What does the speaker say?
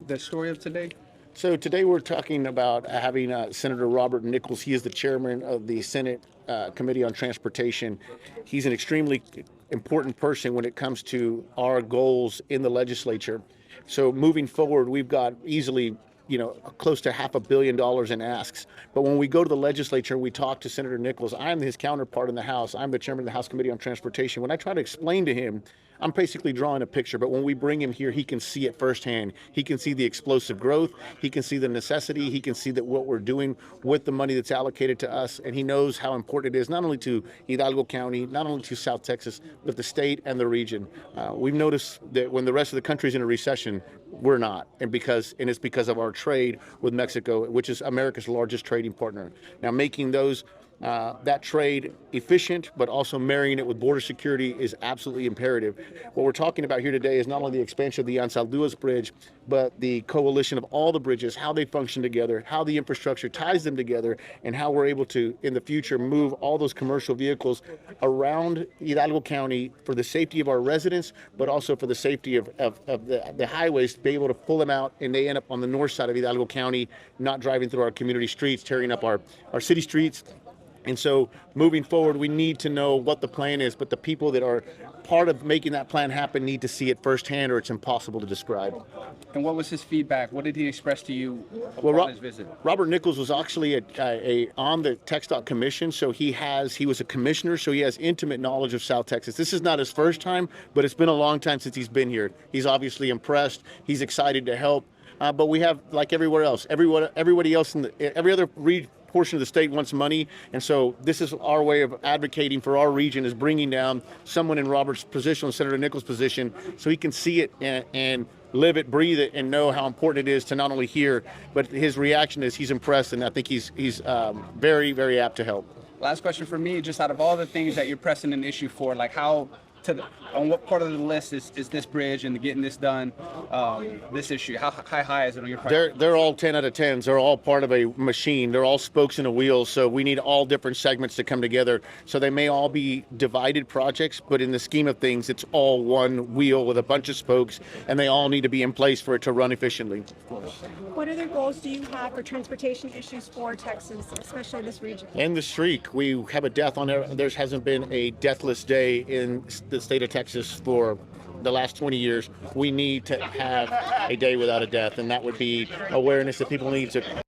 the story of today? So today we're talking about having Senator Robert Nichols. He is the chairman of the Senate Committee on Transportation. He's an extremely important person when it comes to our goals in the legislature. So moving forward, we've got easily close to $500 million in asks. But when we go to the legislature, we talk to Senator Nichols. I'm his counterpart in the House. I'm the chairman of the House Committee on Transportation. When I try to explain to him, I'm basically drawing a picture, but when we bring him here, he can see it firsthand. He can see the explosive growth. He can see the necessity. He can see that what we're doing with the money that's allocated to us, and he knows how important it is, not only to Hidalgo County, not only to South Texas, but the state and the region. We've noticed that when the rest of the country is in a recession, we're not, and it's because of our trade with Mexico, which is America's largest trading partner. Now, making that trade efficient, but also marrying it with border security is absolutely imperative. What we're talking about here today is not only the expansion of the Anzalduas Bridge, but the coalition of all the bridges, how they function together, how the infrastructure ties them together, and how we're able to, in the future, move all those commercial vehicles around Hidalgo County for the safety of our residents, but also for the safety of the highways, to be able to pull them out and they end up on the north side of Hidalgo County, not driving through our community streets, tearing up our city streets. And so moving forward, we need to know what the plan is, but the people that are part of making that plan happen need to see it firsthand, or it's impossible to describe. And what was his feedback? What did he express to you upon his visit? Robert Nichols was actually on the TxDOT Commission, so he was a commissioner, so he has intimate knowledge of South Texas. This is not his first time, but it's been a long time since he's been here. He's obviously impressed. He's excited to help. But we have, like everywhere else, everybody else every other portion of the state wants money, and so this is our way of advocating for our region, is bringing down someone in Robert's position, Senator Nichols' position, so he can see it and live it, breathe it, and know how important it is to not only hear, but his reaction is he's impressed, and I think he's very, very apt to help. Last question for me, just out of all the things that you're pressing an issue for, like on what part of the list is this bridge and getting this done, this issue? How high is it on your priority? They're all 10 out of 10s. They're all part of a machine. They're all spokes in a wheel. So we need all different segments to come together. So they may all be divided projects, but in the scheme of things, it's all one wheel with a bunch of spokes, and they all need to be in place for it to run efficiently. What other goals do you have for transportation issues for Texas, especially this region? End the streak. We have a death on there. There hasn't been a deathless day in the state of Texas for the last 20 years. We need to have a day without a death, and that would be awareness that people need to